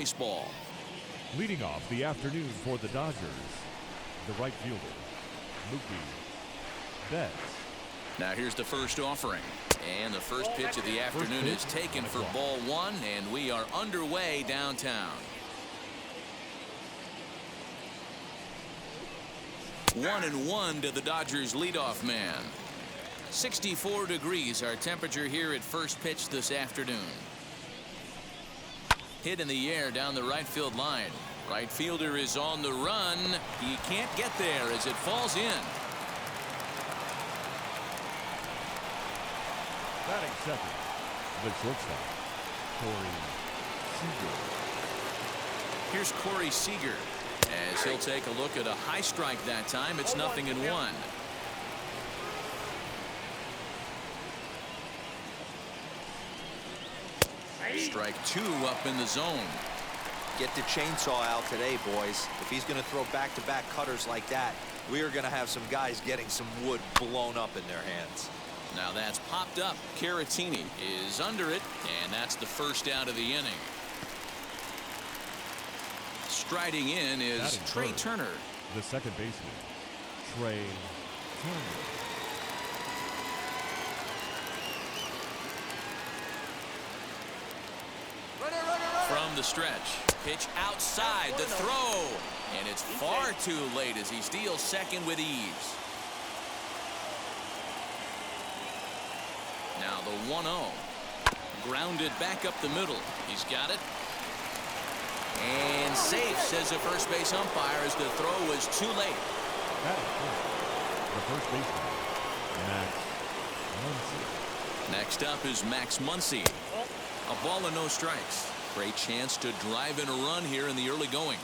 baseball. Leading off the afternoon for the Dodgers, the right fielder, Mookie Betts. Now here's the first offering. And the first pitch of the afternoon is taken for ball one, and we are underway downtown. 1-1 to the Dodgers leadoff man. 64 degrees our temperature here at first pitch this afternoon. Hit in the air down the right field line. Right fielder is on the run. He can't get there as it falls in. Batting second, the shortstop, Corey Seager. Here's Corey Seager as he'll take a look at a high strike that time. It's 0-1. Strike two up in the zone. Get the chainsaw out today, boys. If he's going to throw back-to-back cutters like that, we are going to have some guys getting some wood blown up in their hands. Now that's popped up. Caratini is under it, and that's the first out of the inning. Striding in is Trey Turner. The second baseman, Trey Turner. From the stretch, pitch outside the throw, and it's far too late as he steals second with ease. Now the 1-0. Grounded back up the middle. He's got it. And safe, says the first base umpire, as the throw was too late. The first baseman, Max Muncy. Next up is Max Muncy. A ball and no strikes. Great chance to drive in a run here in the early going.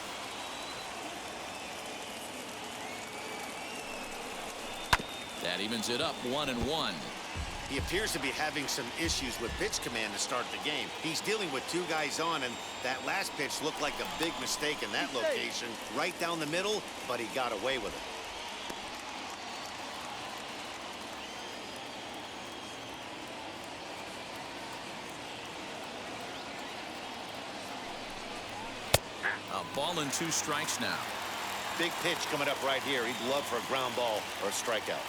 That evens it up 1-1. He appears to be having some issues with pitch command to start the game. He's dealing with two guys on, and that last pitch looked like a big mistake in that location. Right down the middle, but he got away with it. A ball and 2 strikes now. Big pitch coming up right here. He'd love for a ground ball or a strikeout.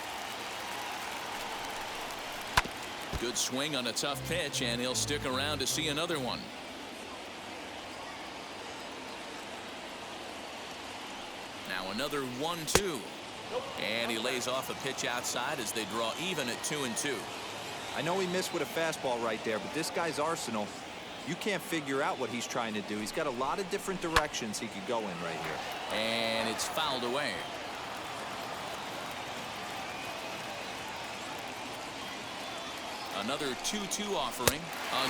Good swing on a tough pitch, and he'll stick around to see another one. Now another 1-2. And he lays off a pitch outside as they draw even at 2-2. I know he missed with a fastball right there, but this guy's arsenal, you can't figure out what he's trying to do. He's got a lot of different directions he could go in right here. And it's fouled away. Another 2-2 offering.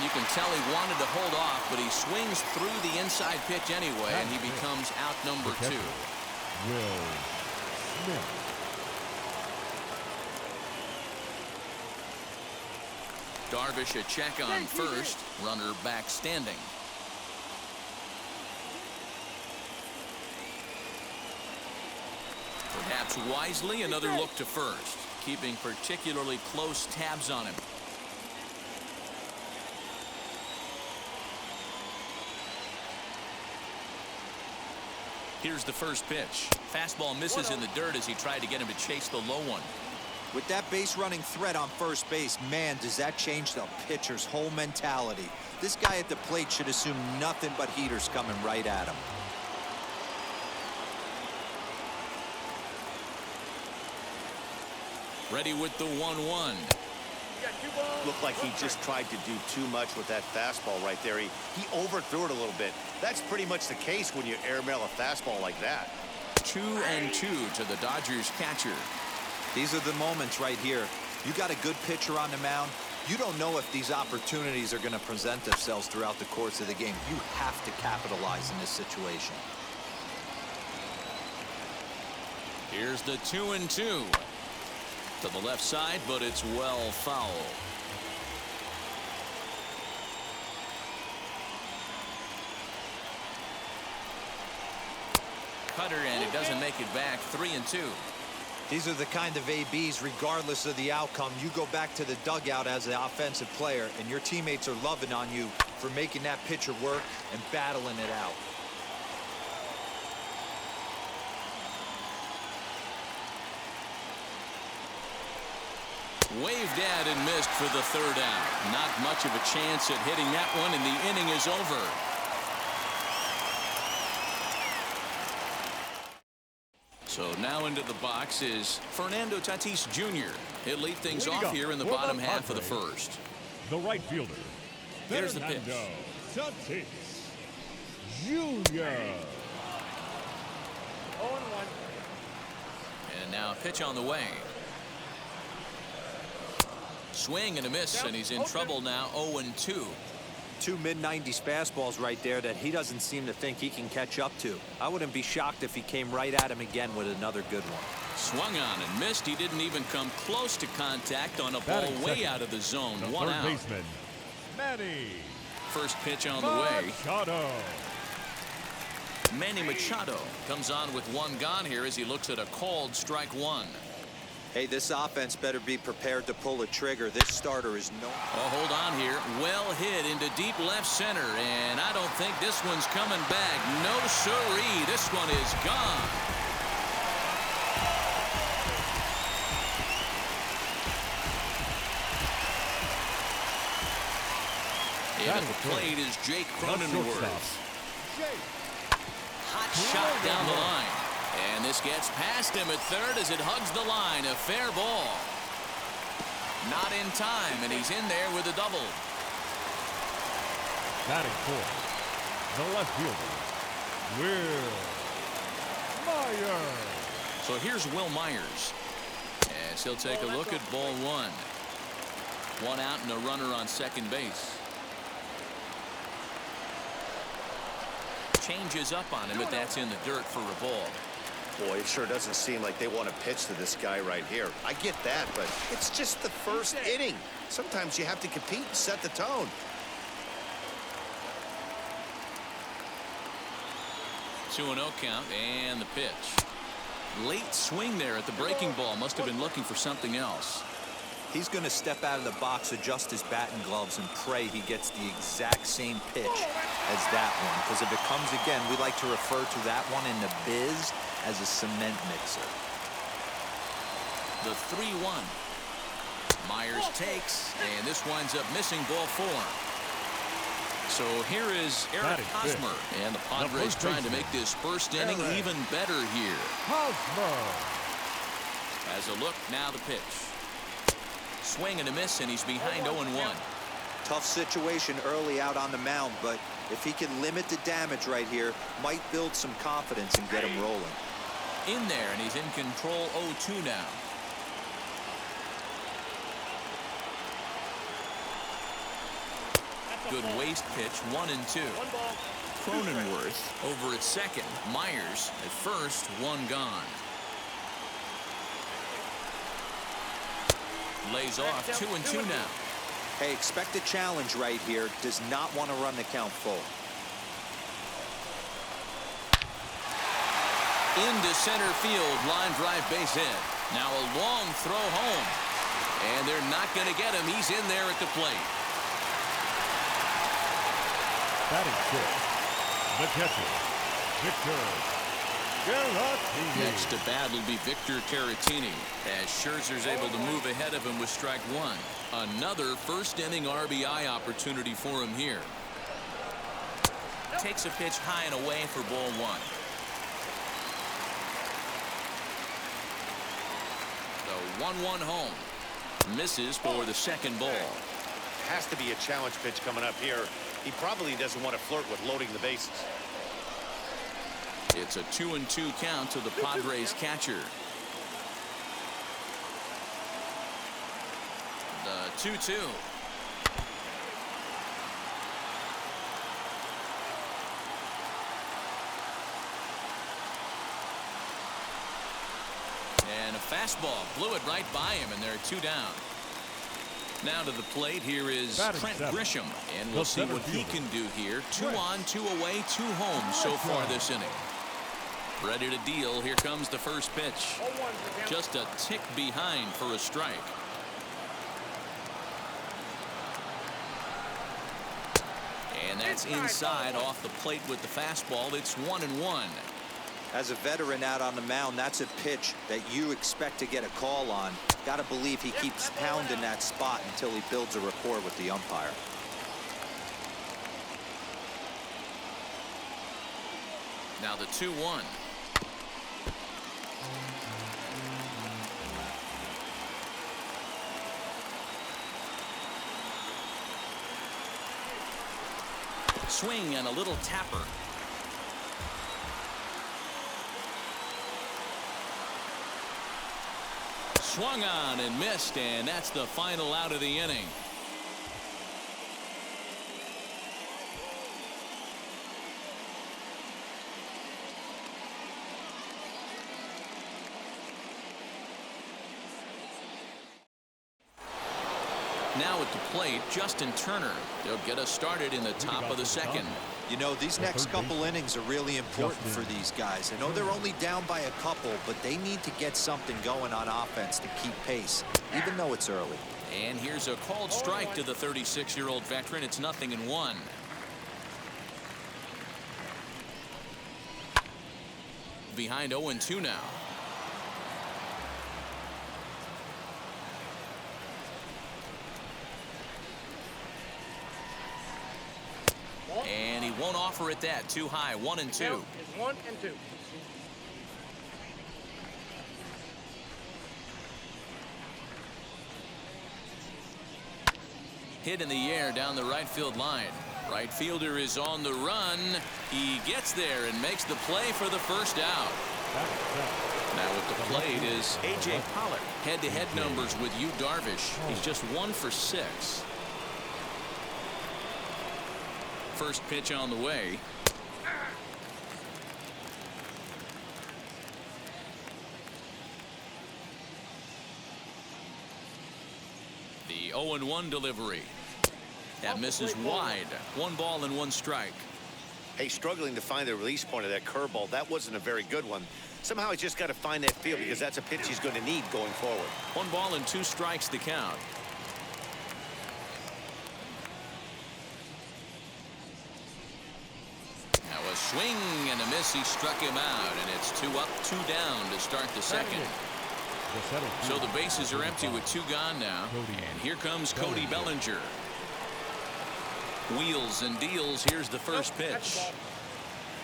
You can tell he wanted to hold off, but he swings through the inside pitch anyway, and he becomes out number 2. Will Smith. Darvish a check on first. Runner back standing. Perhaps wisely, another look to first, keeping particularly close tabs on him. Here's the first pitch. Fastball misses in the dirt as he tried to get him to chase the low one. With that base running threat on first base, man, does that change the pitcher's whole mentality. This guy at the plate should assume nothing but heaters coming right at him. Ready with the 1-1. Looked like he just tried to do too much with that fastball right there. He overthrew it a little bit. That's pretty much the case when you airmail a fastball like that. 2-2 to the Dodgers catcher. These are the moments right here. You got a good pitcher on the mound. You don't know if these opportunities are going to present themselves throughout the course of the game. You have to capitalize in this situation. Here's the 2-2. To the left side, but it's well foul. Cutter, and it doesn't make it back. 3-2. These are the kind of ABs, regardless of the outcome. You go back to the dugout as an offensive player, and your teammates are loving on you. for making that pitcher work and battling it out. Waved at and missed for the third out. Not much of a chance at hitting that one, and the inning is over. So now into the box is Fernando Tatis Jr. He'll lead things off here in the bottom half of the first. The right fielder, Here's the pitch. Fernando Tatis Jr. 0-1. And now a pitch on the way. Swing and a miss, and he's in trouble now. 0-2. Two mid-90s fastballs right there that he doesn't seem to think he can catch up to. I wouldn't be shocked if he came right at him again with another good one. Swung on and missed. He didn't even come close to contact on a ball way out of the zone. The One third out. baseman, Manny First pitch on the way. Machado. Manny Machado comes on with one gone here as he looks at a called strike one. Hey, this offense better be prepared to pull a trigger. This starter is no... Oh, hold on here. Well hit into deep left center, and I don't think this one's coming back. No siree. This one is gone. In at the plate is Jake Cronenworth. Hot shot down the line. And this gets past him at third as it hugs the line. A fair ball. Not in time, and he's in there with a double. Batting fourth, the left fielder, Will Myers. So here's Will Myers. As he'll take a look at ball one. One out and a runner on second base. Changes up on him, but that's in the dirt for a ball. Boy, it sure doesn't seem like they want to pitch to this guy right here. I get that, but it's just the first inning. Sometimes you have to compete and set the tone. 2-0 count and the pitch. Late swing there at the breaking ball. Must have been looking for something else. He's going to step out of the box, adjust his bat and gloves, and pray he gets the exact same pitch as that one. Because if it comes again, we like to refer to that one in the biz as a cement mixer. The 3-1. Myers takes, and this winds up missing ball four. So here is Eric Hosmer, and the Padres trying to make this first inning even better here. Hosmer. As a look, now the pitch. Swing and a miss, and he's behind 0-1. Tough situation early out on the mound, but if he can limit the damage right here, might build some confidence and get him rolling. In there, and he's in control. 0-2 now. Good waste pitch. 1-2. Cronenworth over at second. Myers at first. One gone. Lays off. 2-2 now. Hey, expect a challenge right here. Does not want to run the count full. Into center field. Line drive base hit. Now a long throw home. And they're not going to get him. He's in there at the plate. Batting fifth, the catcher, Victor Caratini. Next to bat will be Victor Caratini, as Scherzer's able to move ahead of him with strike one. Another first inning RBI opportunity for him here. Takes a pitch high and away for ball one. The 1-1 home. Misses for the second ball. Has to be a challenge pitch coming up here. He probably doesn't want to flirt with loading the bases. It's a 2-2 count to the Padres catcher. The 2-2. And a fastball blew it right by him, and there are two down. Now to the plate, here is Trent Grisham, and we'll see what he can do here. 2 on, 2 away, 2 home so far this inning. Ready to deal. Here comes the first pitch. Just a tick behind for a strike. And that's inside off the plate with the fastball. It's 1-1. As a veteran out on the mound, that's a pitch that you expect to get a call on. Got to believe he keeps pounding that spot until he builds a rapport with the umpire. Now the 2-1. Swing and a little tapper. Swung on and missed, and that's the final out of the inning. Now at the plate, Justin Turner. They'll get us started in the top of the second. You know, these next couple innings are really important for these guys. I know they're only down by a couple, but they need to get something going on offense to keep pace, even though it's early. And here's a called strike to the 36-year-old veteran. It's 0-1. Behind 0-2 now. And he won't offer it that. Too high. 1-2. It's 1-2. Hit in the air down the right field line. Right fielder is on the run. He gets there and makes the play for the first out. Now at the plate is A.J. Pollock. Head-to-head numbers with Yu Darvish. He's just 1 for 6. First pitch on the way. The 0-1 delivery. That misses wide. 1 ball and 1 strike. Hey, struggling to find the release point of that curveball. That wasn't a very good one. Somehow he's just got to find that feel because that's a pitch he's going to need going forward. 1 ball and 2 strikes to count. Now a swing and a miss. He struck him out, and it's 2 up, 2 down to start the second. So the bases are empty with 2 gone now. And here comes Cody Bellinger. Wheels and deals. Here's the first pitch.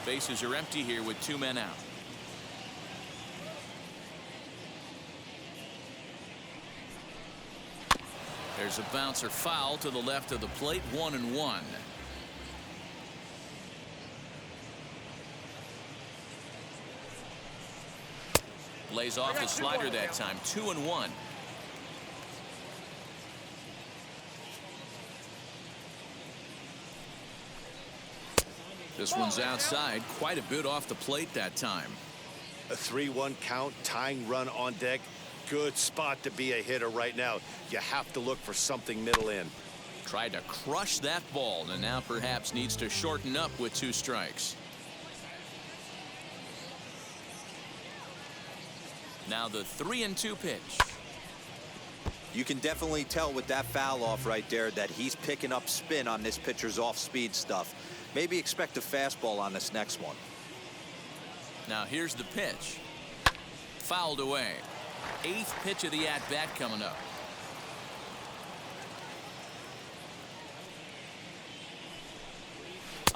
Bases are empty here with 2 men out. There's a bouncer foul to the left of the plate. 1-1. Lays off his slider that time. 2-1. This one's outside. Quite a bit off the plate that time. A 3-1 count, tying run on deck. Good spot to be a hitter right now. You have to look for something middle in. Tried to crush that ball, and now perhaps needs to shorten up with 2 strikes. Now the 3-2 pitch. You can definitely tell with that foul off right there that he's picking up spin on this pitcher's off-speed stuff. Maybe expect a fastball on this next one. Now here's the pitch. Fouled away. 8th pitch of the at-bat coming up.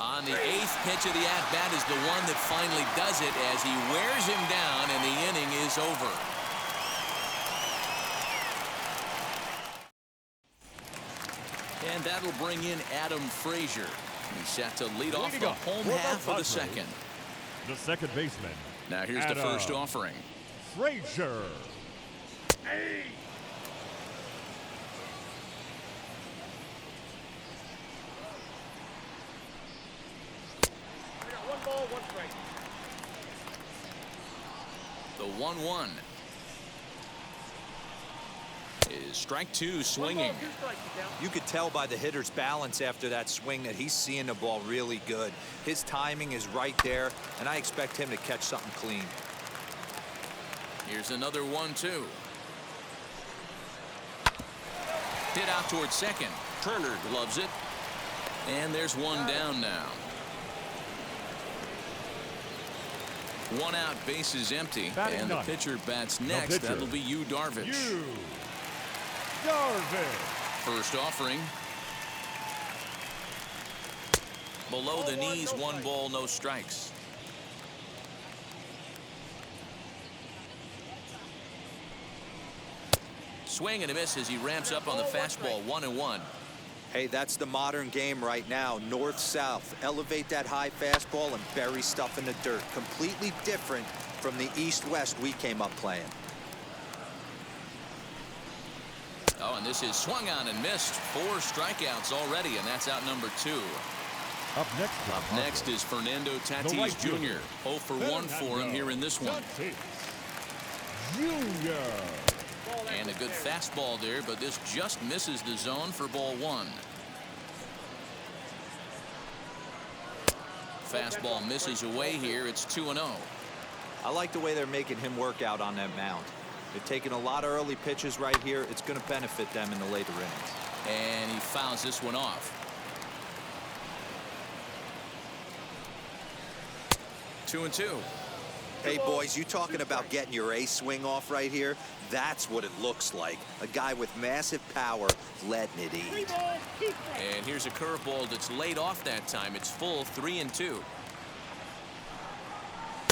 On the 8th pitch of the at-bat is the one that finally does it as he wears him down, and the inning is over. And that'll bring in Adam Frazier. He's set to lead off the home half of the second. The second baseman. Now here's the first offering. Frazier. Hey! I got 1 ball, 1 strike. The 1-1 is strike 2, swinging. 1 ball, 2 strikes, You could tell by the hitter's balance after that swing that he's seeing the ball really good. His timing is right there, and I expect him to catch something clean. Here's another 1-2. Hit out towards second. Turner gloves it. And there's one down now. One out, bases empty, and the pitcher bats next. That'll be Yu Darvish. Yu Darvish. First offering. Below the knees, 1 ball, no strikes. Swing and a miss as he ramps up on the fastball. 1-1. Hey, that's the modern game right now. North-south. Elevate that high fastball and bury stuff in the dirt. Completely different from the east-west we came up playing. Oh, and this is swung on and missed. 4 strikeouts already, and that's out number 2. Up next is Fernando Tatis right Jr. 0 for 1 for him here in this one. Junior. And a good fastball there, but this just misses the zone for ball 1. Fastball misses away here. It's 2-0. I like the way they're making him work out on that mound. They're taking a lot of early pitches right here. It's going to benefit them in the later innings. And he fouls this one off. 2-2. Hey, boys, you talking about getting your ace swing off right here? That's what it looks like. A guy with massive power letting it eat. And here's a curveball that's laid off that time. It's full, 3-2.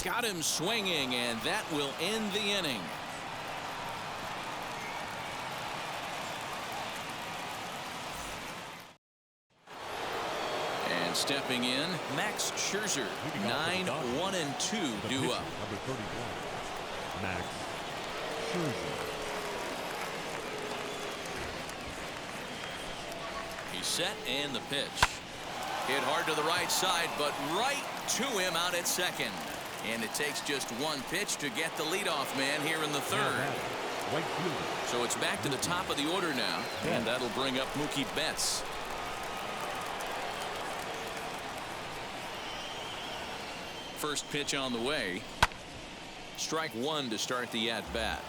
Got him swinging, and that will end the inning. And stepping in, Max Scherzer. 9-1-2 due up. Number 31, Max Scherzer. He's set, and the pitch. Hit hard to the right side, but right to him out at second. And it takes just 1 pitch to get the leadoff man here in the 3rd. Right fielder. So it's back to the top of the order now, and that'll bring up Mookie Betts. First pitch on the way. Strike 1 to start the at-bat.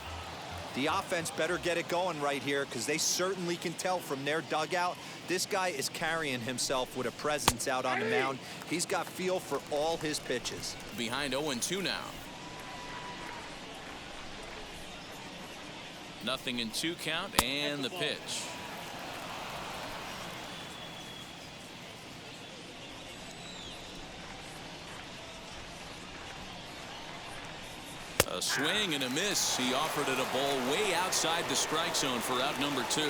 The offense better get it going right here, because they certainly can tell from their dugout this guy is carrying himself with a presence out on the mound. He's got feel for all his pitches. Behind 0-2 now. 0-2 count, and the pitch. A swing and a miss. He offered it a ball way outside the strike zone for out number 2. The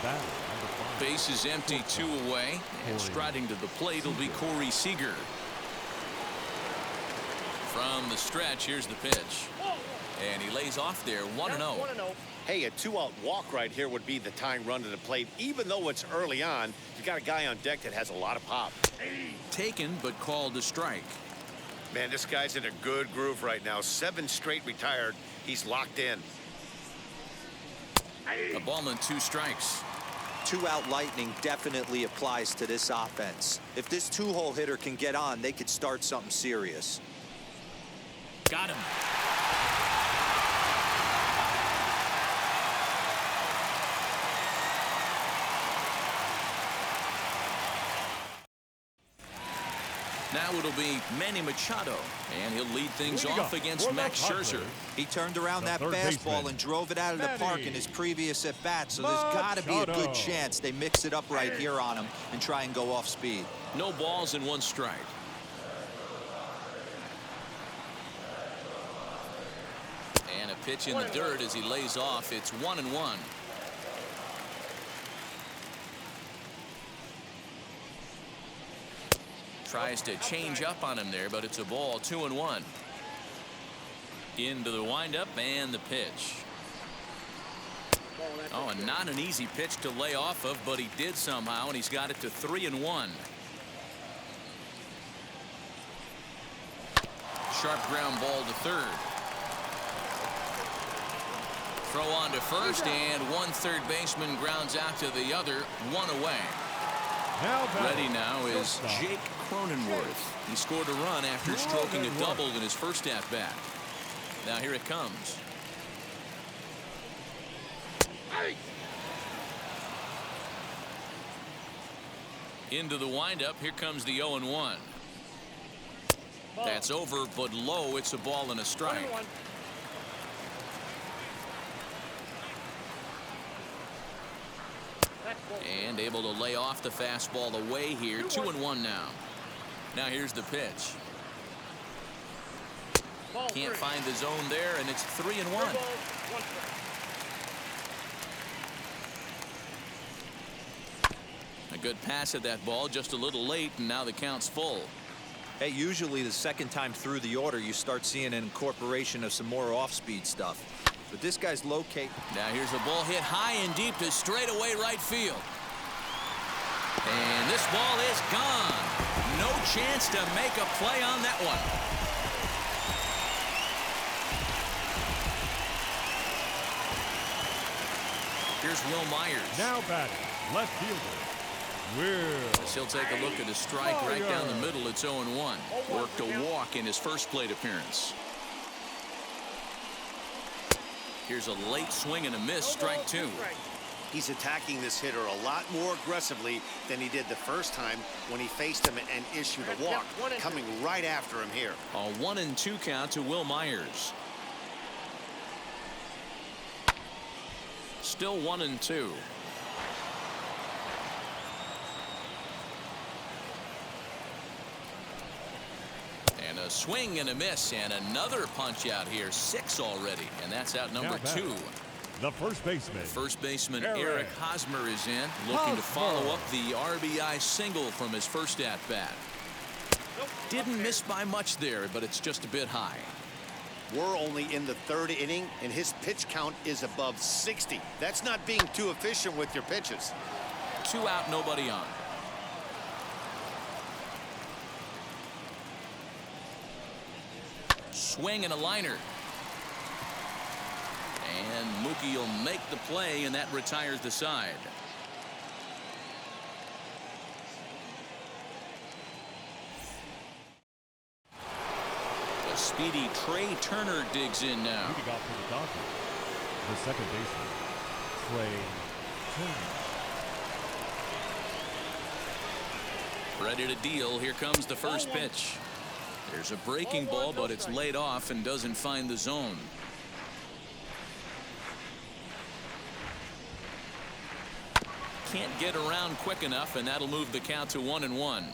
batter, number 5. Base is empty, 2 away. And striding to the plate will be Corey Seager. From the stretch, here's the pitch. And he lays off there, 1-0. Hey, a 2-out walk right here would be the tying run to the plate. Even though it's early on, you got a guy on deck that has a lot of pop. Taken, but called a strike. Man, this guy's in a good groove right now. 7 straight retired. He's locked in. A ball and 2 strikes. 2-out lightning definitely applies to this offense. If this 2-hole hitter can get on, they could start something serious. Got him. Now it'll be Manny Machado, and he'll lead things off against Max Scherzer. He turned around that fastball and drove it out of the park in his previous at-bat, so there's got to be a good chance they mix it up right here on him and try and go off speed. No balls and 1 strike. And a pitch in the dirt as he lays off. It's 1-1. Tries to change up on him there, but it's a ball. 2-1. Into the windup and the pitch. Oh, and not an easy pitch to lay off of, but he did somehow, and he's got it to 3-1. Sharp ground ball to 3rd. Throw on to 1st, and 1 third baseman grounds out to the other. 1 away. Ready now is Jake Cronenworth. He scored a run after stroking a double in his first at-bat. Now here it comes. Into the windup. Here comes the 0-1. That's over, but low. It's a ball and a strike. 1-1. And able to lay off the fastball away here. 2-1 now. Now here's the pitch. Can't find the zone there, and it's 3-1. A good pass at that ball, just a little late, and now the count's full. Hey, usually the second time through the order, you start seeing an incorporation of some more off-speed stuff. But this guy's locate. Now here's a ball hit high and deep to straightaway right field. And this ball is gone. No chance to make a play on that one. Here's Will Myers. Now batting, left fielder, Will. He'll take a look at a strike right down the middle. It's 0-1. Worked a walk in his first plate appearance. Here's a late swing and a miss. Strike two. He's attacking this hitter a lot more aggressively than he did the first time when he faced him and issued a walk. Coming right after him here. A 1-2 count to Will Myers. Still 1-2. And a swing and a miss, and another punch out here. 6 already, and that's out number 2. The first baseman. First baseman Eric Hosmer is in, looking to follow up the RBI single from his first at bat. Didn't miss by much there, but it's just a bit high. We're only in the 3rd inning, and his pitch count is above 60. That's not being too efficient with your pitches. 2 out, nobody on. Swing and a liner. And Mookie will make the play, and that retires the side. The speedy Trey Turner digs in now. Leading off for the Dodgers, the second baseman, Trey Turner. Ready to deal. Here comes the first pitch. There's a breaking ball, but it's laid off and doesn't find the zone. Can't get around quick enough, and that'll move the count to 1-1.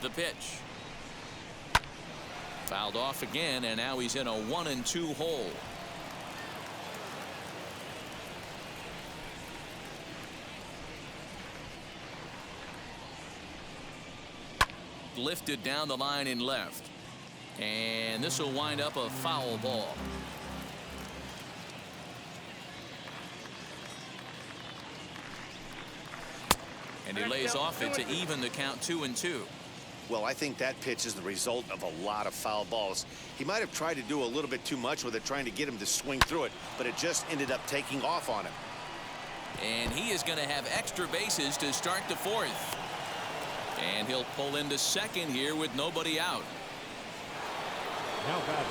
The pitch. Fouled off again, and now he's in a 1-2 hole. Lifted down the line in left, and this will wind up a foul ball. And he lays off it to even the count 2-2. Well, I think that pitch is the result of a lot of foul balls. He might have tried to do a little bit too much with it, trying to get him to swing through it, but it just ended up taking off on him. And he is going to have extra bases to start the 4th. And he'll pull into second here with nobody out. Now batting,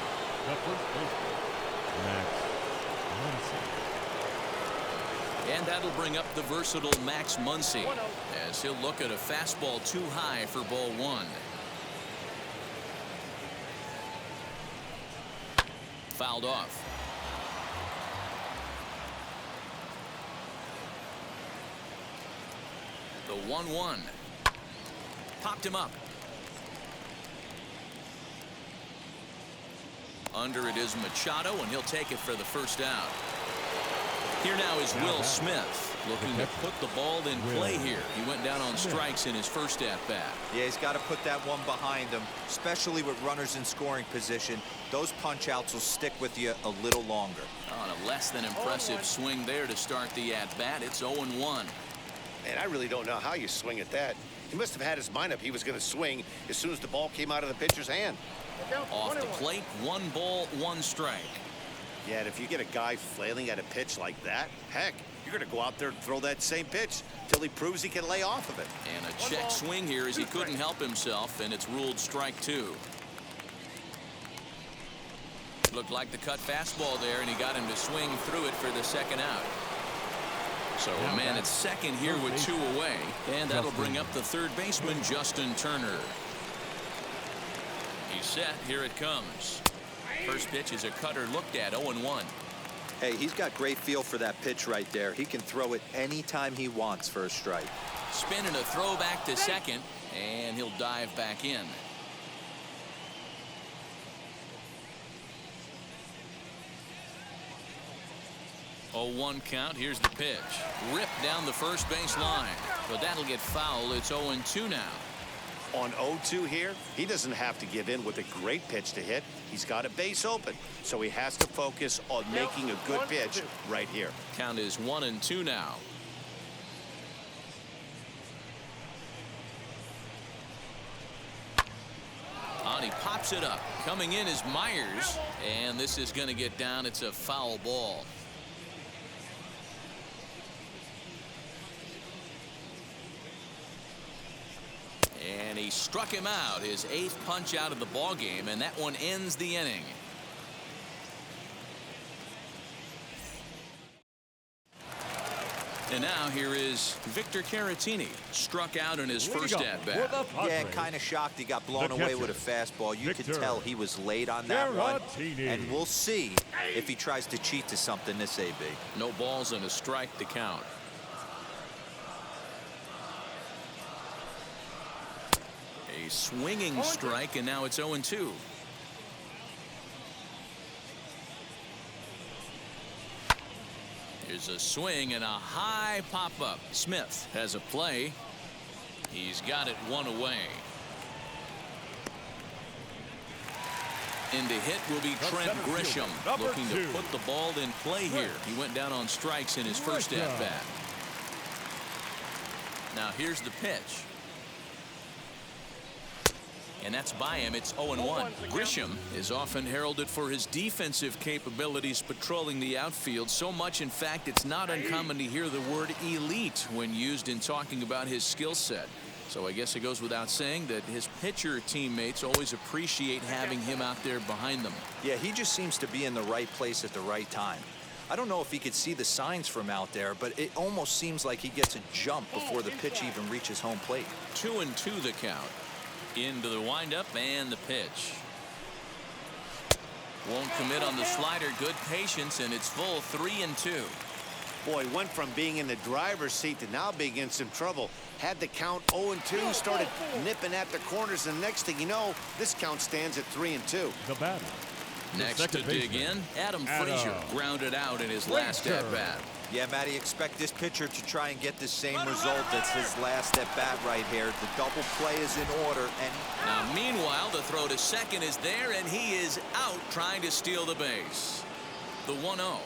the first baseman, Max Muncy. And that'll bring up the versatile Max Muncy, as he'll look at a fastball too high for ball 1. Fouled off. The 1-1. Popped him up. Under it is Machado, and he'll take it for the first out. Here now is Will Smith, looking to put the ball in play here. He went down on strikes in his first at-bat. Yeah, he's got to put that one behind him, especially with runners in scoring position. Those punch-outs will stick with you a little longer. On a less than impressive swing there to start the at-bat. It's 0-1. And I really don't know how you swing at that. He must have had his mind up he was going to swing as soon as the ball came out of the pitcher's hand. Off the plate, 1 ball, 1 strike. Yeah, and if you get a guy flailing at a pitch like that, heck, you're going to go out there and throw that same pitch till he proves he can lay off of it. And a check swing here as he couldn't help himself, and it's ruled strike 2. Looked like the cut fastball there, and he got him to swing through it for the second out. So a man at second here with 2 away, and that'll bring up the third baseman, Justin Turner. He's set. Here it comes. First pitch is a cutter looked at, 0-1. Hey, he's got great feel for that pitch right there. He can throw it anytime he wants for a strike. Spinning a throw back to second, and he'll dive back in. Oh, 1 count. Here's the pitch. Ripped down the first base line, but that'll get foul. It's 0-2 now. On 0-2 here, he doesn't have to give in with a great pitch to hit. He's got a base open, so he has to focus on making a good pitch right here. Count is 1-2 now. And he pops it up. Coming in is Myers, and this is going to get down. It's a foul ball. And he struck him out, his 8th punch out of the ball game, and that one ends the inning. And now here is Victor Caratini, struck out in his first at-bat. Yeah, kind of shocked he got blown away with a fastball. You could tell he was late on that one, and we'll see if he tries to cheat to something this AB. No balls and a strike to count. A swinging strike, and now it's 0-2. Here's a swing and a high pop-up. Smith has a play. He's got it 1 away. In to hit will be Trent Grisham, looking to put the ball in play here. He went down on strikes in his first at-bat. Now here's the pitch. And that's by him. It's 0-1. Grisham is often heralded for his defensive capabilities patrolling the outfield. So much, in fact, it's not uncommon to hear the word elite when used in talking about his skill set. So I guess it goes without saying that his pitcher teammates always appreciate having him out there behind them. Yeah, he just seems to be in the right place at the right time. I don't know if he could see the signs from out there, but it almost seems like he gets a jump before the pitch even reaches home plate. 2-2 the count. Into the windup and the pitch. Won't commit on the slider. Good patience, and it's full 3-2. Boy, went from being in the driver's seat to now being in some trouble. Had the count 0-2, started nipping at the corners, and next thing you know, this count stands at 3-2. The batter. Next to dig in, Adam Frazier grounded out in his last at-bat. Yeah, Matty, expect this pitcher to try and get the same result as his last at-bat right here. The double play is in order. And now, meanwhile, the throw to second is there, and he is out trying to steal the base. The 1-0.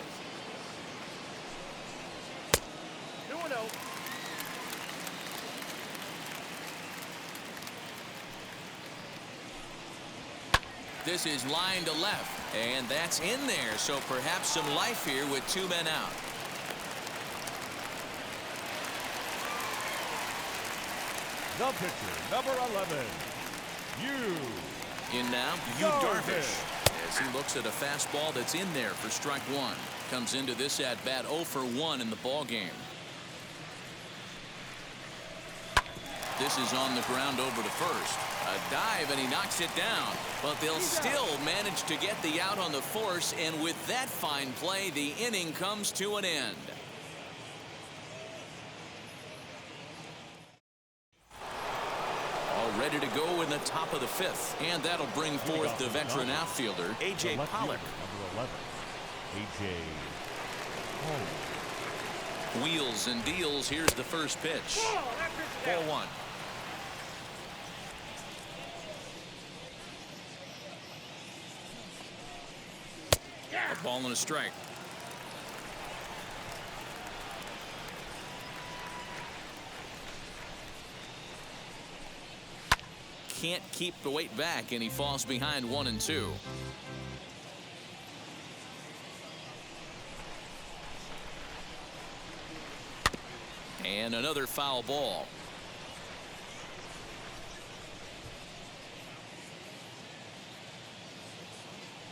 2-0. This is line to left, and that's in there. So perhaps some life here with 2 men out. The pitcher, number 11, In now, Yu Darvish, as he looks at a fastball that's in there for strike 1. Comes into this at-bat 0 for 1 in the ball game. This is on the ground over to first. A dive, and he knocks it down. But they'll still manage to get the out on the force, and with that fine play, the inning comes to an end. All ready to go in the top of the 5th, and that'll bring forth the veteran outfielder, A.J. Pollock. Number 11, A.J. Pollock. Wheels and deals. Here's the first pitch. 4-1. A ball and a strike. Can't keep the weight back, and he falls behind 1-2. And another foul ball.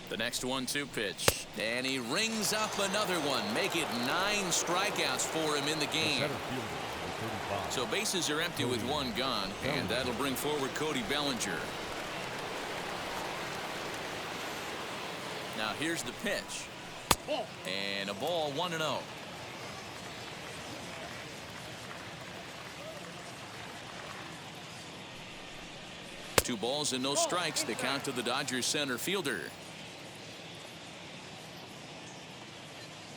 The next 1-2 pitch. And he rings up another one. Make it 9 strikeouts for him in the game. So bases are empty with one gone. And that'll bring forward Cody Bellinger. Now here's the pitch. And a ball 1-0. Two balls and no strikes. The count to the Dodgers center fielder.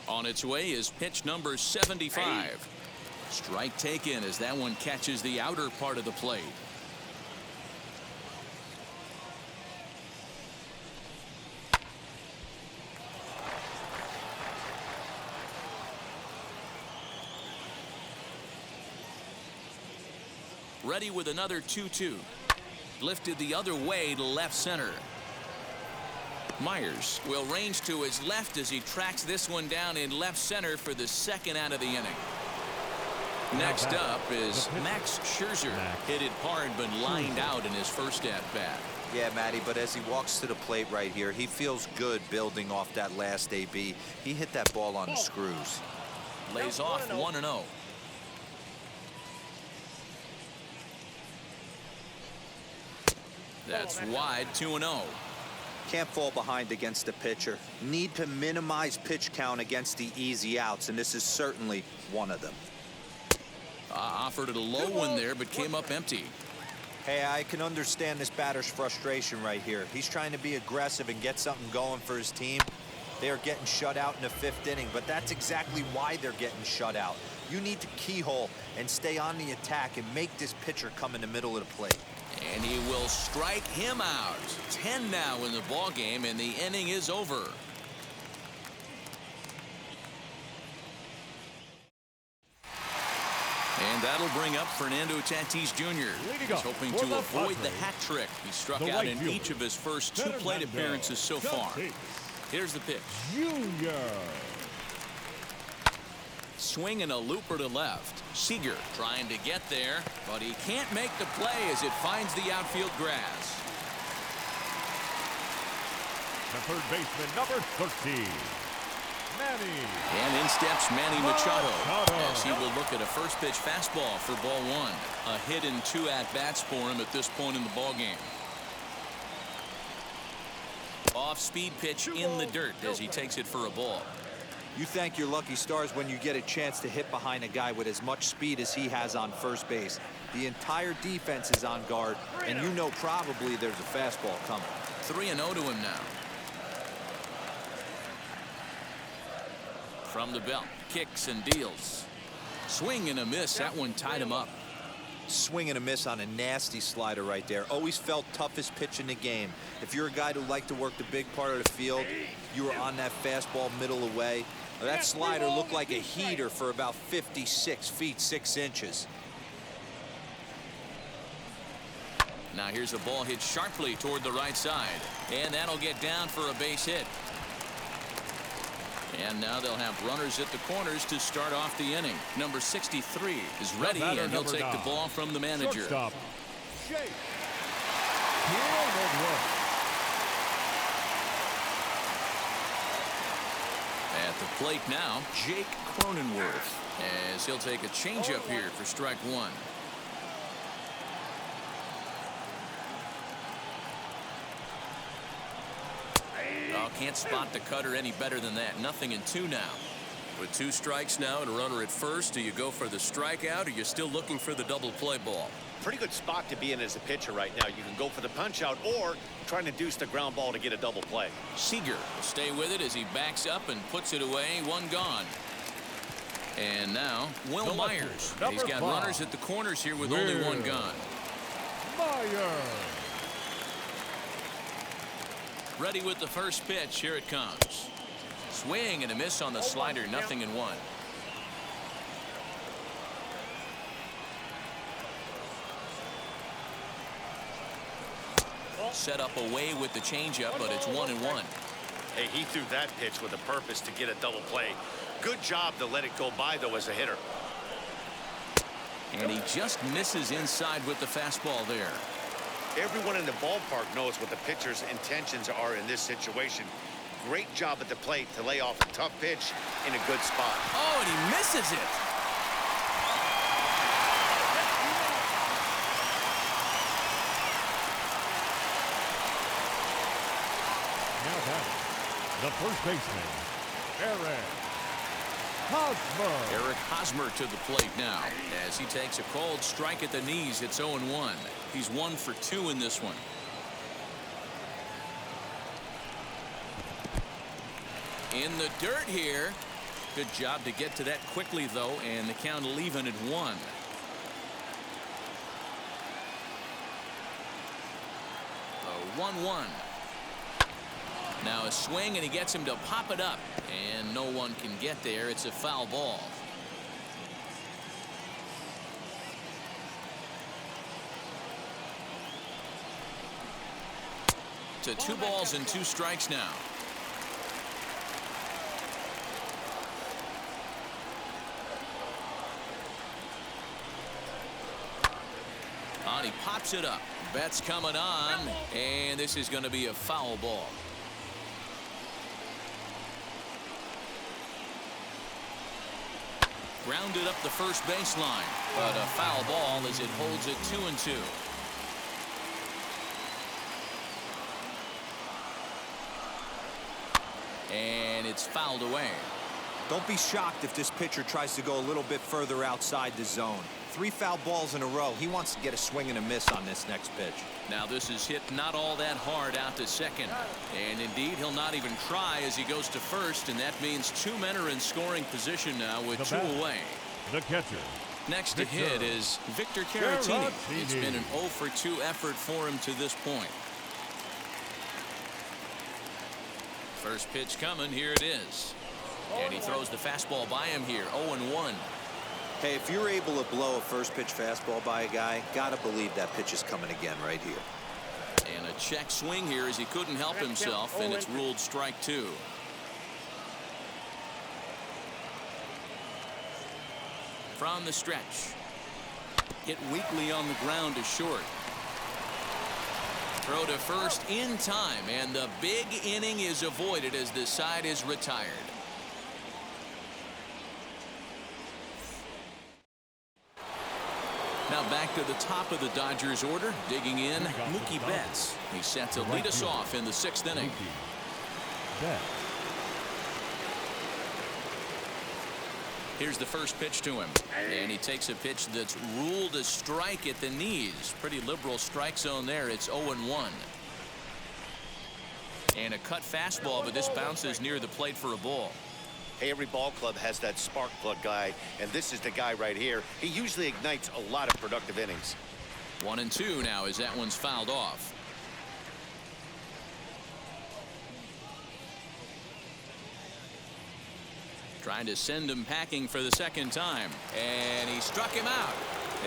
On its way is pitch number 75. Strike taken as that one catches the outer part of the plate. Ready with another 2-2. Lifted the other way to left center. Myers will range to his left as he tracks this one down in left center for the second out of the inning. Next up is Max Scherzer. Hit it hard but lined out in his first at bat. Yeah, Matty, but as he walks to the plate right here, he feels good building off that last AB. He hit that ball on the screws. Lays off 1-0. That's wide, 2-0. Can't fall behind against the pitcher. Need to minimize pitch count against the easy outs, and this is certainly one of them. Offered it a low one there, but came up empty. Hey, I can understand this batter's frustration right here. He's trying to be aggressive and get something going for his team. They are getting shut out in the 5th inning, but that's exactly why they're getting shut out. You need to keyhole and stay on the attack and make this pitcher come in the middle of the plate. And he will strike him out. 10 now in the ball game, and the inning is over. And that'll bring up Fernando Tatis Jr. He's hoping to avoid the hat trick. He struck out in each of his first 2 plate appearances so far. Here's the pitch. Junior. Swing and a looper to left. Seager trying to get there, but he can't make the play as it finds the outfield grass. The third baseman, number 13, Manny. And in steps Manny Machado as he will look at a first pitch fastball for ball 1. A hit in 2 at-bats for him at this point in the ball game. Off-speed pitch in the dirt as he takes it for a ball. You thank your lucky stars when you get a chance to hit behind a guy with as much speed as he has on first base. The entire defense is on guard, and you know probably there's a fastball coming. 3-0 to him now. From the belt, kicks and deals. Swing and a miss. That one tied him up. Swing and a miss on a nasty slider right there. Always felt toughest pitch in the game. If you're a guy who liked to work the big part of the field, you were on that fastball middle away. That slider looked like a heater for about 56 feet 6 inches. Now here's a ball hit sharply toward the right side, and that'll get down for a base hit. And now they'll have runners at the corners to start off the inning. Number 63 is ready, and he'll take the ball from the manager. Shortstop, Jake. At the plate now, Jake Cronenworth, as he'll take a changeup here for strike 1. Oh, can't spot the cutter any better than that. Nothing in 2 now. With 2 strikes now and a runner at first, do you go for the strikeout, or you're still looking for the double play ball? Pretty good spot to be in as a pitcher right now. You can go for the punch out or try and induce the ground ball to get a double play. Seager will stay with it as he backs up and puts it away. 1 gone. And now Will Myers. He's got runners at the corners here with only 1 gone. Myers. Ready with the first pitch. Here it comes. Swing and a miss on the slider. Nothing in 1. Set up away with the changeup, but it's 1-1. Hey, he threw that pitch with a purpose to get a double play. Good job to let it go by, though, as a hitter. And he just misses inside with the fastball there. Everyone in the ballpark knows what the pitcher's intentions are in this situation. Great job at the plate to lay off a tough pitch in a good spot. Oh, and he misses it. Now batting, the first baseman, Eric Hosmer. Eric Hosmer to the plate now as he takes a cold strike at the knees. It's 0-1. He's 1 for 2 in this one. In the dirt here. Good job to get to that quickly, though, and the count will even at 1. A 1-1. Now a swing, and he gets him to pop it up, and no one can get there. It's a foul ball. To 2 balls and 2 strikes now. On, he pops it up. Betts coming on, and this is going to be a foul ball. Grounded up the first baseline, but a foul ball as it holds it 2-2. And it's fouled away. Don't be shocked if this pitcher tries to go a little bit further outside the zone. 3 foul balls in a row. He wants to get a swing and a miss on this next pitch. Now this is hit not all that hard out to second. And indeed, he'll not even try as he goes to first. And that means 2 men are in scoring position now with 2 away. The catcher. Next to hit is Victor Caratini. It's been an 0 for 2 effort for him to this point. First pitch coming. Here it is. And he throws the fastball by him here. 0-1. Hey, if you're able to blow a first pitch fastball by a guy, gotta believe that pitch is coming again right here. And a check swing here as he couldn't help himself, and it's ruled strike 2. From the stretch. Hit weakly on the ground to short. Throw to first in time, and the big inning is avoided as the side is retired. Now back to the top of the Dodgers order. Digging in, Mookie Betts. He's set to lead us off in the 6th inning. Here's the first pitch to him. And he takes a pitch that's ruled a strike at the knees. Pretty liberal strike zone there. It's 0-1. And a cut fastball, but this bounces near the plate for a ball. Hey, every ball club has that spark plug guy, and this is the guy right here. He usually ignites a lot of productive innings. 1-2 now as that one's fouled off. Trying to send him packing for the 2nd time, and he struck him out.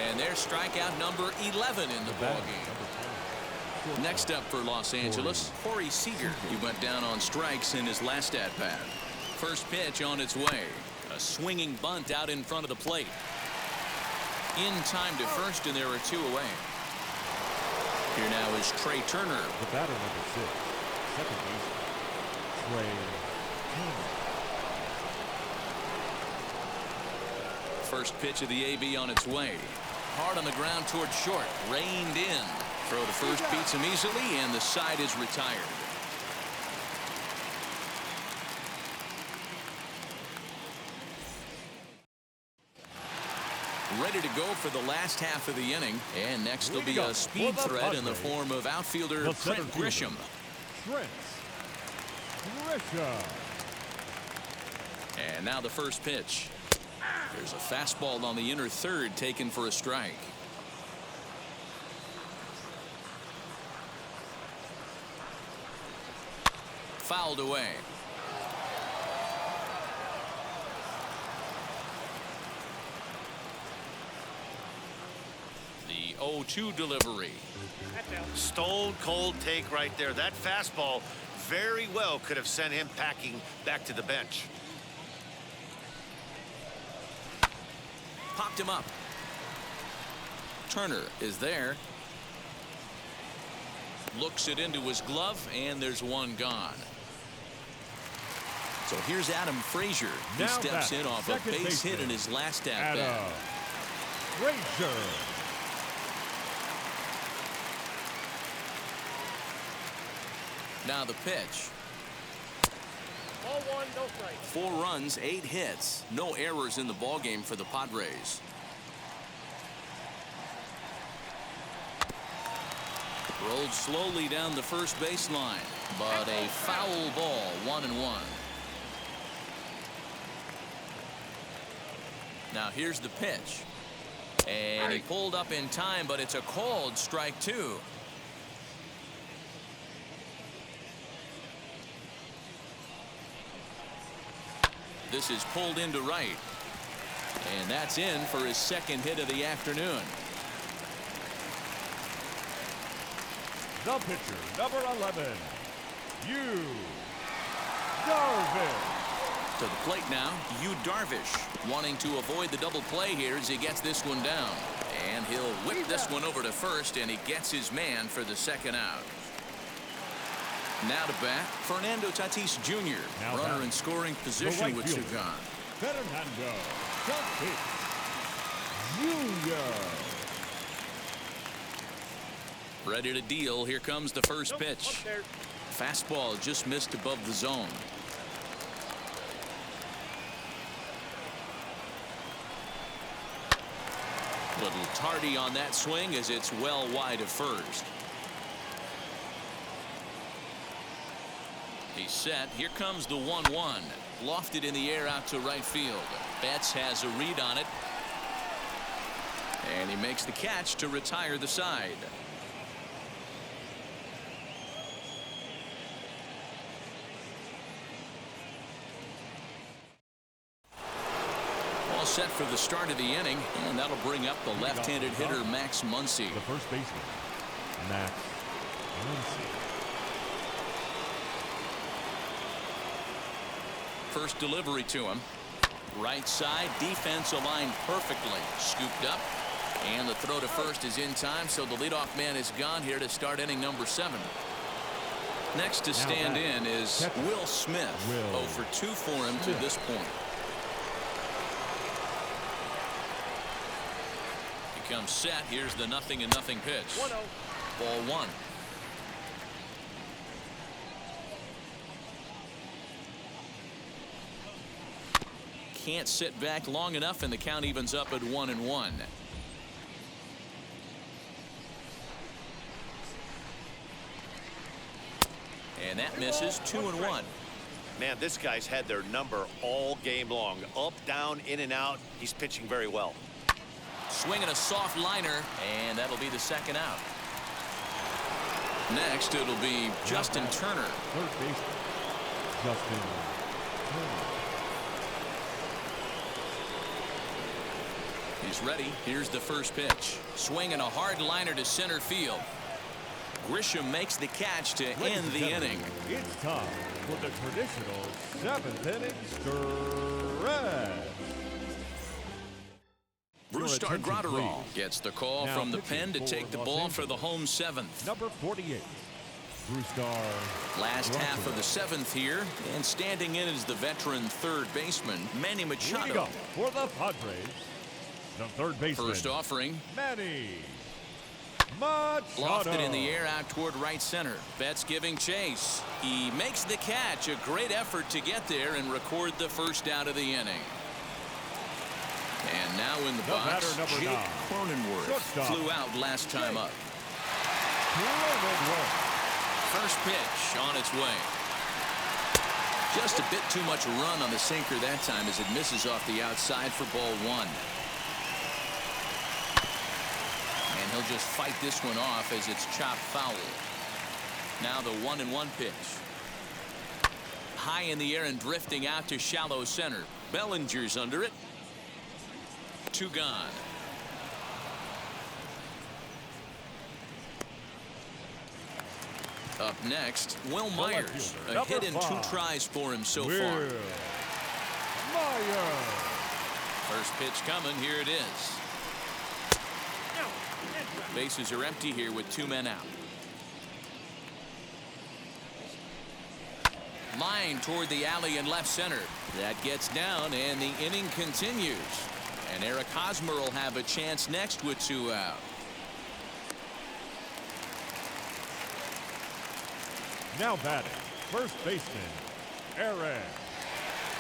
And there's strikeout number 11 in the ballgame. Next up for Los Angeles, Corey Seager. He went down on strikes in his last at-bat. First pitch on its way. A swinging bunt out in front of the plate. In time to first, and there are 2 away. Here now is Trey Turner. The batter number 6, second baseman, Trey Turner. First pitch of the AB on its way. Hard on the ground toward short. Reined in. Throw to first beats him easily, and the side is retired. Ready to go for the last half of the inning. And next there'll be a speed threat in the form of outfielder Trent Grisham. Trent Grisham. And now the first pitch. There's a fastball on the inner third taken for a strike. Fouled away. The 0-2 delivery. Stone cold take right there. That fastball very well could have sent him packing back to the bench. Popped him up. Turner is there. Looks it into his glove, and there's one gone. So here's Adam Frazier. He steps in off a base hit in his last at-bat. Frazier. Now the pitch. Ball one, no strikes. 4 runs, 8 hits. No errors in the ballgame for the Padres. Rolled slowly down the first baseline, but a foul ball, 1-1. Now here's the pitch. And he pulled up in time, but it's a called strike 2. This is pulled into right. And that's in for his second hit of the afternoon. The pitcher, number 11, Darvish. To the plate now, Darvish, wanting to avoid the double play here as he gets this one down. And he'll whip this one over to first, and he gets his man for the second out. Now to bat, Fernando Tatis Jr. Now runner in scoring position with 2 gone. Fernando Tatis Jr. Ready to deal. Here comes the first pitch. Fastball just missed above the zone. Little tardy on that swing as it's well wide of first. He's set. Here comes the 1-1. Lofted in the air out to right field. Betts has a read on it. And he makes the catch to retire the side. All set for the start of the inning, and that'll bring up the left-handed hitter Max Muncy. The first baseman, Max Muncy. First delivery to him. Right side, defense aligned perfectly. Scooped up, and the throw to first is in time, so the leadoff man is gone here to start inning number 7. Next to stand in is Will Smith. 0 for 2 for him to this point. He comes set. Here's the 0-0 pitch. 1-0. Ball 1. Can't sit back long enough, and the count evens up at 1-1. And that misses. 2-1. Man, this guy's had their number all game long. Up, down, in and out. He's pitching very well. Swinging a soft liner, and that'll be the second out. Next, it'll be Justin Turner. Third baseman, Justin Turner. He's ready. Here's the first pitch. Swinging a hard liner to center field. Grisham makes the catch to end the inning. It's time for the traditional 7th inning stretch. Brustar Graterol gets the call from the pen to take the ball for the home 7th. Number 48, Brustar. Last half of the 7th here, and standing in is the veteran third baseman, Manny Machado. For the Padres, the third baseman. First offering. Manny Machado. Lofted in the air out toward right center. Betts giving chase. He makes the catch. A great effort to get there and record the first out of the inning. And now in the box, Jake Cronenworth flew out last time up. First pitch on its way. Just a bit too much run on the sinker that time as it misses off the outside for ball 1. And he'll just fight this one off as it's chopped foul. Now the 1-1 pitch. High in the air and drifting out to shallow center. Bellinger's under it. 2 gone. Up next, Will Myers. A hit in 2 tries for him so far. Myers. First pitch coming. Here it is. Bases are empty here with 2 men out. Line toward the alley in left center. That gets down, and the inning continues. And Eric Hosmer will have a chance next with 2 out. Now batting, first baseman, Eric.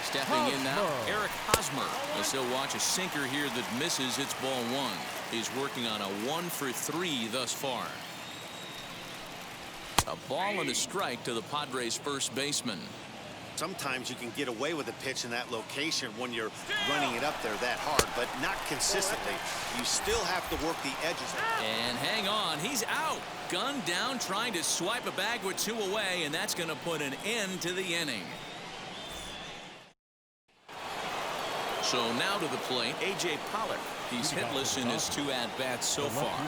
Stepping in now, Eric Hosmer. As he'll watch a sinker here that misses. It's ball 1. He's working on a 1-for-3 thus far. A ball and a strike to the Padres first baseman. Sometimes you can get away with a pitch in that location when you're running it up there that hard, but not consistently. You still have to work the edges. And hang on, he's out. Gunned down, trying to swipe a bag with 2 away, and that's going to put an end to the inning. So now to the plate, A.J. Pollock. He's hitless in his 2 at-bats so far.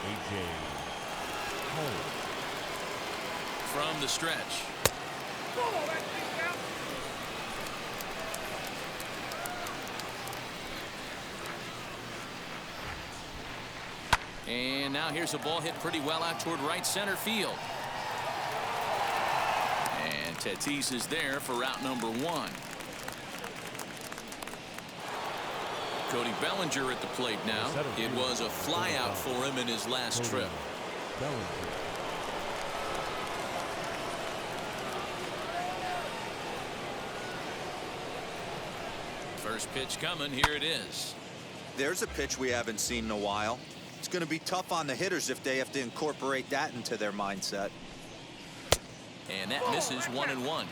A.J. From the stretch. And now here's a ball hit pretty well out toward right center field. And Tatis is there for route number 1. Cody Bellinger at the plate now. It was a flyout for him in his last trip. First pitch coming. Here it is. There's a pitch we haven't seen in a while. It's going to be tough on the hitters if they have to incorporate that into their mindset. And that misses 1-1.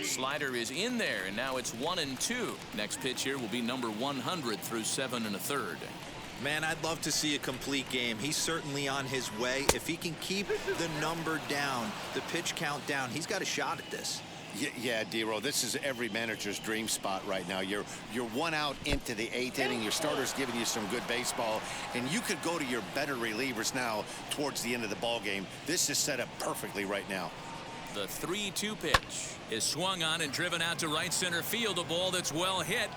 Slider is in there, and now it's 1-2. Next pitch here will be number 100 through 7 1/3. Man, I'd love to see a complete game. He's certainly on his way. If he can keep the number down, the pitch count down, he's got a shot at this. Yeah, D-Row, this is every manager's dream spot right now. You're 1 out into the 8th inning. Your starter's giving you some good baseball, and you could go to your better relievers now towards the end of the ball game. This is set up perfectly right now. The 3-2 pitch is swung on and driven out to right center field. A ball that's well hit.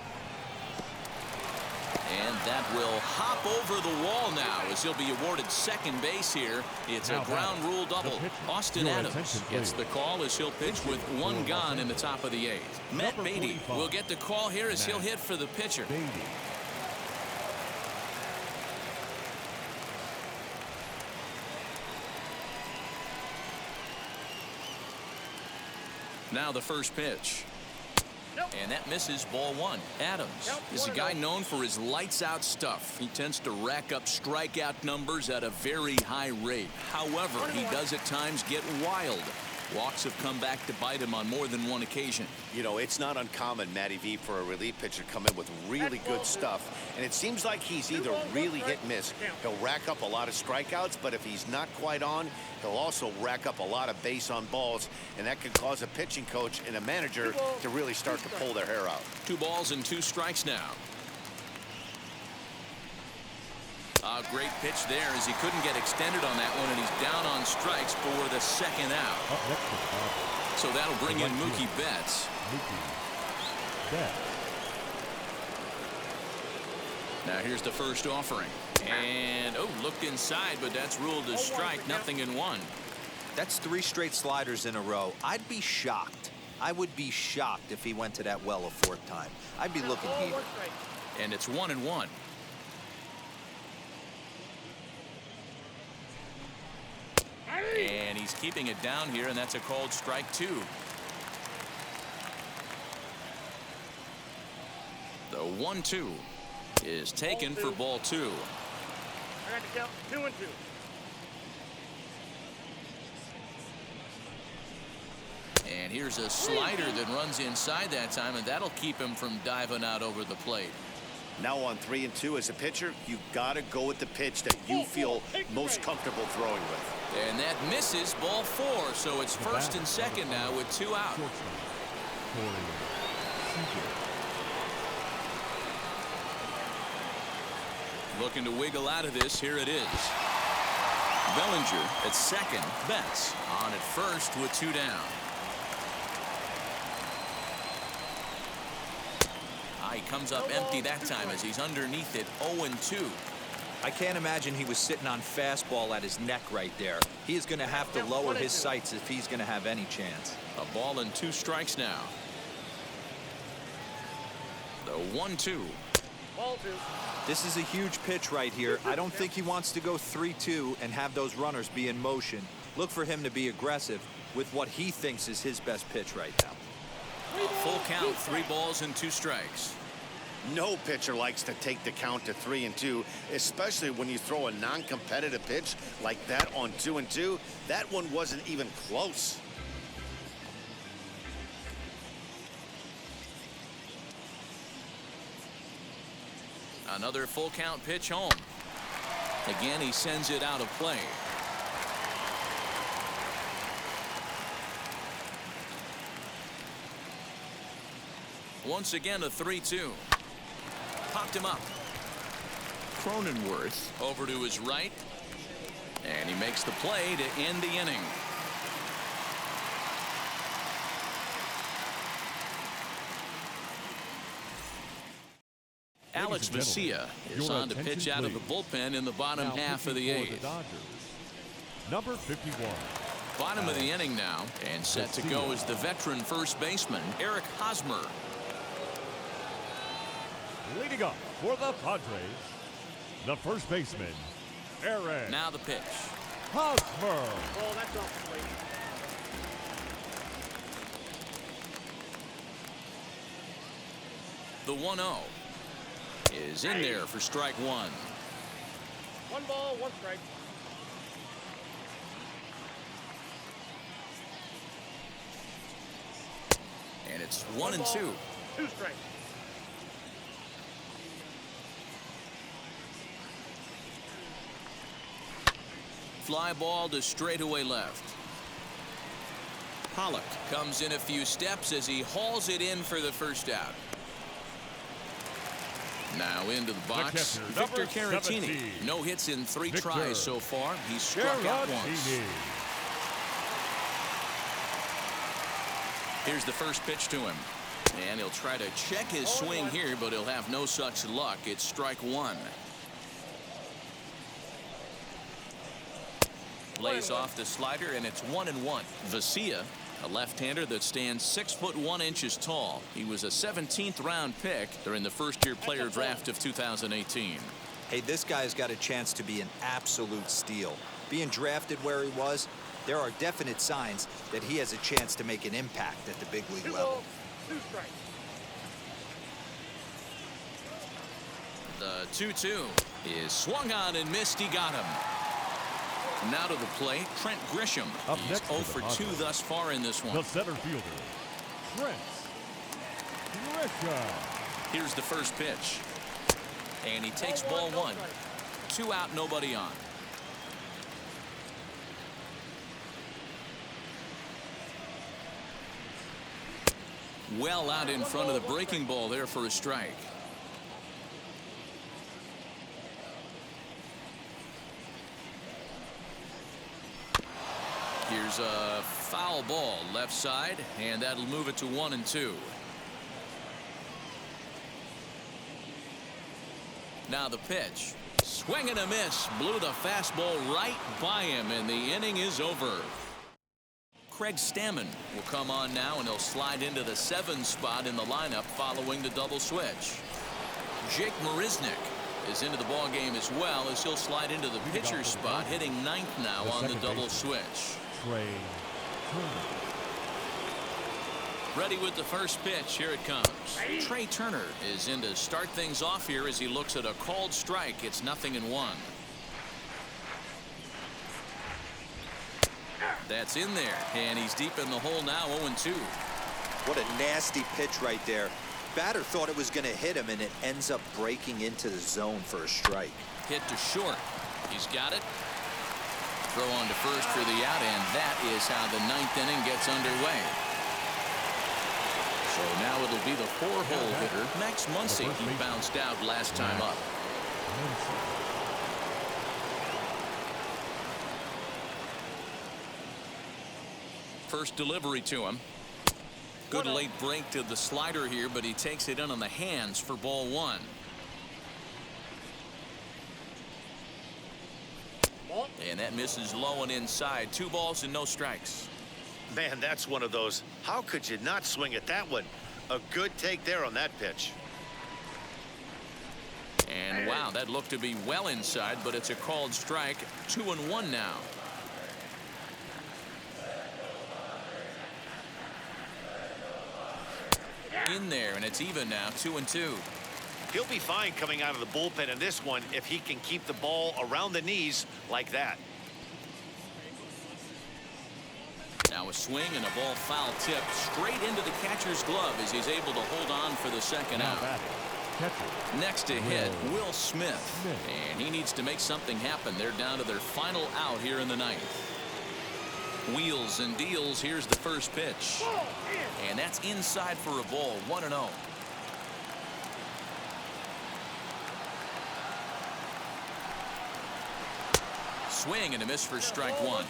And that will hop over the wall now as he'll be awarded second base here. It's a ground rule double. Austin Adams gets the call as he'll pitch with 1 gone in the top of the 8th. Matt Beatty will get the call here as he'll hit for the pitcher. Now the first pitch. And that misses ball 1. Adams is a guy known for his lights-out stuff. He tends to rack up strikeout numbers at a very high rate. However, he does at times get wild. Walks have come back to bite him on more than 1 occasion. You know, it's not uncommon, Matty V, for a relief pitcher to come in with really good stuff. And it seems like he's either really hit and miss. He'll rack up a lot of strikeouts, but if he's not quite on, he'll also rack up a lot of base on balls. And that could cause a pitching coach and a manager to really start to pull their hair out. 2 balls and 2 strikes now. A great pitch there as he couldn't get extended on that one, and he's down on strikes for the 2nd out. So that'll bring in Mookie Betts. Now here's the first offering. And, looked inside, but that's ruled as strike. Nothing in 1. That's 3 straight sliders in a row. I'd be shocked. I would be shocked if he went to that well a 4th time. I'd be looking heated. And it's 1-1. And he's keeping it down here, and that's a called strike 2. The 1-2 is taken for ball 2. I got to count 2-2. And here's a slider that runs inside that time, and that'll keep him from diving out over the plate. Now on 3-2 as a pitcher, you've got to go with the pitch that you feel most comfortable throwing with. And that misses ball 4, so it's 1st and 2nd now with 2 out. Looking to wiggle out of this. Here it is. Bellinger at 2nd. Betts on at 1st with 2 down. He comes up empty that time as he's underneath it. 0-2. I can't imagine he was sitting on fastball at his neck right there. He is going to have to lower his sights if he's going to have any chance. A ball and 2 strikes now. The 1-2. Ball 2. This is a huge pitch right here. I don't think he wants to go 3-2 and have those runners be in motion. Look for him to be aggressive with what he thinks is his best pitch right now. A full count, 3 balls and 2 strikes. No pitcher likes to take the count to 3-2, especially when you throw a non-competitive pitch like that on 2-2. That one wasn't even close. Another full count pitch home. Again, he sends it out of play. Once again, a 3-2. Popped him up. Cronenworth over to his right. And he makes the play to end the inning. Alex Vesia is on to pitch out of the bullpen in the bottom half of the 8th. Number 51. Bottom of the inning now, and set to go is the veteran first baseman, Eric Hosmer. Leading up for the Padres, the first baseman, Eric. Now the pitch. Hosmer. Oh, that's off the plate. The 1-0 is in there for strike 1. 1 ball, 1 strike. And it's 1-2. 2 strikes. Fly ball to straightaway left. Pollock comes in a few steps as he hauls it in for the first out. Now into the box, Victor Caratini. No hits in 3 tries so far. He's struck out once. Here's the first pitch to him. And he'll try to check his swing here, but he'll have no such luck. It's strike 1. Lays off the slider, and it's 1-1. Vesia, a left-hander that stands 6'1" tall. He was a 17th round pick during the first-year player draft of 2018. Hey, this guy's got a chance to be an absolute steal. Being drafted where he was, there are definite signs that he has a chance to make an impact at the big league level. 2 strikes. The 2-2 is swung on and missed. He got him. Now to the plate, Trent Grisham. He's 0 for 2 thus far in this one. The center fielder, Trent Grisham. Here's the first pitch. And he takes ball 1. 2 out, nobody on. Well out in front of the breaking ball there for a strike. Here's a foul ball left side, and that'll move it to 1-2. Now the pitch. Swing and a miss. Blew the fastball right by him, and the inning is over. Craig Stammen will come on now, and he'll slide into the 7 spot in the lineup following the double switch. Jake Marisnick is into the ball game as well, as he'll slide into the pitcher spot, hitting 9th now on the double switch. Ready with the first pitch. Here it comes. Trey Turner is in to start things off here as he looks at a called strike. It's 0-1. That's in there, and he's deep in the hole now. 0-2. What a nasty pitch right there. Batter thought it was going to hit him, and it ends up breaking into the zone for a strike. Hit to short. He's got it. Throw on to first for the out, and that is how the 9th inning gets underway. So now it'll be the 4-hole hitter, Max Muncy. He bounced out last time up. First delivery to him. Good late break to the slider here, but he takes it in on the hands for ball 1. And that misses low and inside. 2 balls and no strikes. Man, that's one of those. How could you not swing at that one? A good take there on that pitch. And wow, that looked to be well inside, but it's a called strike. 2-1 now. In there, and it's even now. 2-2. He'll be fine coming out of the bullpen in this one if he can keep the ball around the knees like that. Now a swing and a ball foul tip straight into the catcher's glove as he's able to hold on for the second out. Next to hit, Will Smith. And he needs to make something happen. They're down to their final out here in the ninth. Wheels and deals. Here's the first pitch. And that's inside for a ball. 1-0. Swing and a miss for strike 1.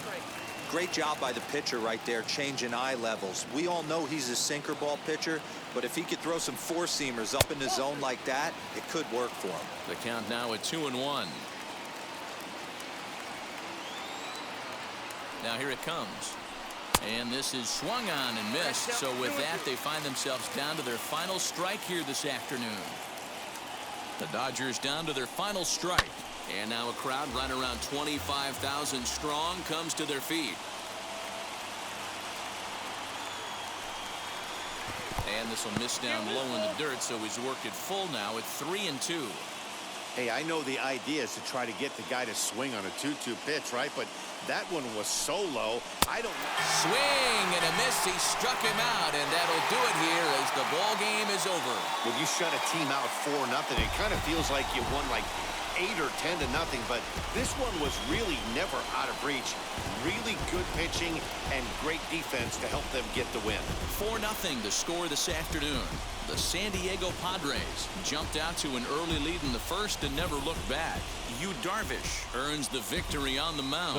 Great job by the pitcher right there, changing eye levels. We all know he's a sinker ball pitcher, but if he could throw some four-seamers up in the zone like that, it could work for him. The count now at 2-1. Now here it comes. And this is swung on and missed. So with that, they find themselves down to their final strike here this afternoon. The Dodgers down to their final strike. And now a crowd right around 25,000 strong comes to their feet. And this will miss down low in the dirt, so he's worked it full now at 3-2. Hey, I know the idea is to try to get the guy to swing on a 2-2 pitch, right? But that one was so low. I don't know. Swing and a miss. He struck him out, and that'll do it here as the ball game is over. When you shut a team out 4-0, it kind of feels like you won like 8 or 10-0, but this one was really never out of reach. Really good pitching and great defense to help them get the win. 4-0 the score this afternoon. The San Diego Padres jumped out to an early lead in the first and never looked back. Yu Darvish earns the victory on the mound